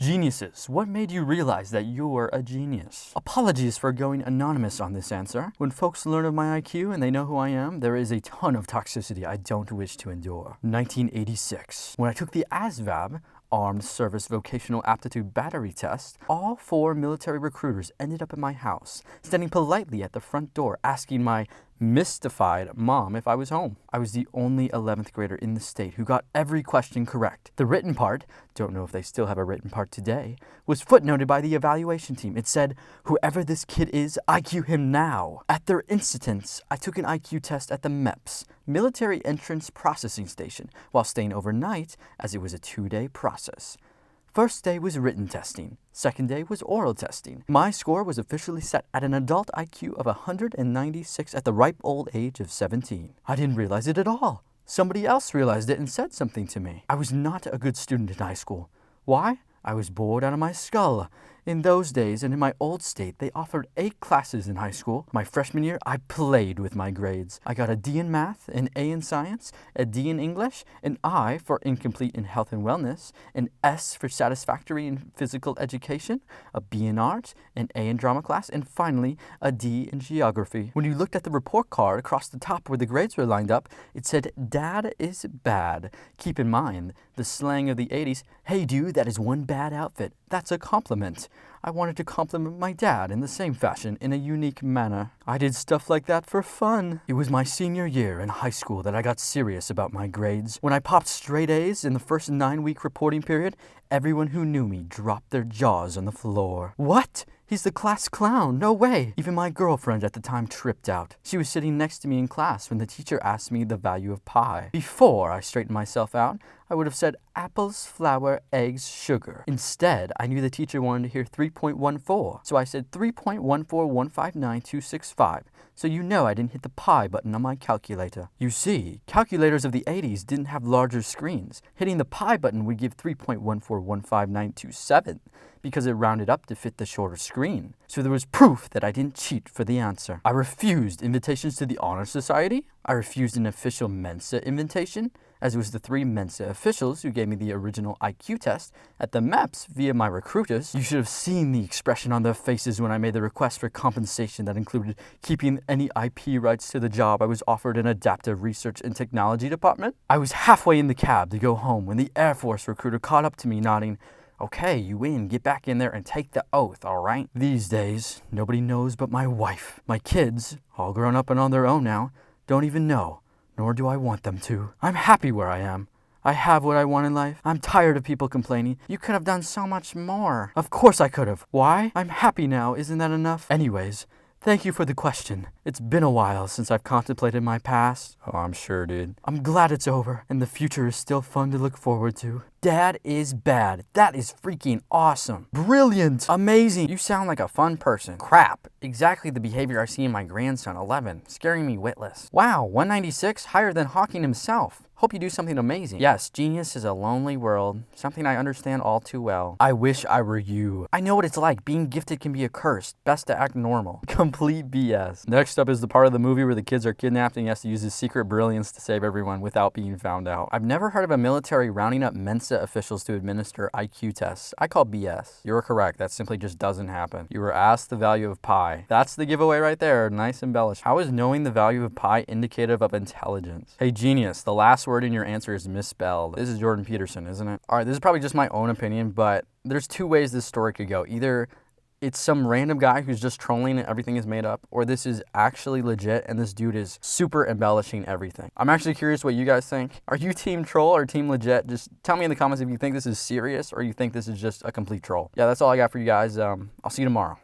Geniuses, what made you realize that you're a genius? Apologies for going anonymous on this answer. When folks learn of my IQ and they know who I am, there is a ton of toxicity I don't wish to endure. 1986. When I took the ASVAB, Armed Service Vocational Aptitude Battery Test, all 4 military recruiters ended up at my house, standing politely at the front door asking my mystified mom if I was home. I was the only 11th grader in the state who got every question correct. The written part, don't know if they still have a written part today, was footnoted by the evaluation team. It said, "Whoever this kid is, IQ him now." At their insistence, I took an IQ test at the MEPS, Military Entrance Processing Station, while staying overnight as it was a 2-day process. First day was written testing. Second day was oral testing. My score was officially set at an adult IQ of 196 at the ripe old age of 17. I didn't realize it at all. Somebody else realized it and said something to me. I was not a good student in high school. Why? I was bored out of my skull. In those days and in my old state, they offered 8 classes in high school. My freshman year, I played with my grades. I got a D in math, an A in science, a D in English, an I for incomplete in health and wellness, an S for satisfactory in physical education, a B in art, an A in drama class, and finally, a D in geography. When you looked at the report card across the top where the grades were lined up, it said, "Dad is bad." Keep in mind, the slang of the 80s, "Hey dude, that is one bad outfit." That's a compliment. I wanted to compliment my dad in the same fashion, in a unique manner. I did stuff like that for fun. It was my senior year in high school that I got serious about my grades. When I popped straight A's in the first 9-week reporting period, everyone who knew me dropped their jaws on the floor. What? He's the class clown. No way. Even my girlfriend at the time tripped out. She was sitting next to me in class when the teacher asked me the value of pi. Before I straightened myself out, I would have said apples, flour, eggs, sugar. Instead, I knew the teacher wanted to hear 3.14, so I said 3.14159.265. So you know I didn't hit the pi button on my calculator. You see, calculators of the 80s didn't have larger screens. Hitting the pi button would give 3.1415927 because it rounded up to fit the shorter screen. So there was proof that I didn't cheat for the answer. I refused invitations to the Honor Society. I refused an official Mensa invitation, as it was the 3 Mensa officials who gave me the original IQ test at the MEPS via my recruiters. You should have seen the expression on their faces when I made the request for compensation that included keeping any IP rights to the job I was offered in Adaptive Research and Technology Department. I was halfway in the cab to go home when the Air Force recruiter caught up to me nodding, "Okay, you win. Get back in there and take the oath, all right?" These days, nobody knows but my wife. My kids, all grown up and on their own now, don't even know, nor do I want them to. I'm happy where I am. I have what I want in life. I'm tired of people complaining, "You could have done so much more." Of course I could have. Why? I'm happy now. Isn't that enough? Anyways, thank you for the question. It's been a while since I've contemplated my past. Oh, I'm sure, dude. I'm glad it's over, and the future is still fun to look forward to. Dad is bad. That is freaking awesome. Brilliant. Amazing. You sound like a fun person. Crap. Exactly the behavior I see in my grandson, 11, scaring me witless. Wow, 196? Higher than Hawking himself. Hope you do something amazing. Yes, genius is a lonely world, something I understand all too well. I wish I were you. I know what it's like. Being gifted can be a curse. Best to act normal. Complete BS. Next up is the part of the movie where the kids are kidnapped and he has to use his secret brilliance to save everyone without being found out. I've never heard of a military rounding up Mensa officials to administer IQ tests. I call BS. You were correct. That simply just doesn't happen. You were asked the value of pi. That's the giveaway right there. Nice embellished. How is knowing the value of pi indicative of intelligence? Hey, genius, the last word in your answer is misspelled. This is Jordan Peterson, isn't it? All right, this is probably just my own opinion, but there's 2 ways this story could go. Either it's some random guy who's just trolling and everything is made up, or this is actually legit and this dude is super embellishing everything. I'm actually curious what you guys think. Are you team troll or team legit? Just tell me in the comments if you think this is serious or you think this is just a complete troll. Yeah, that's all I got for you guys. I'll see you tomorrow.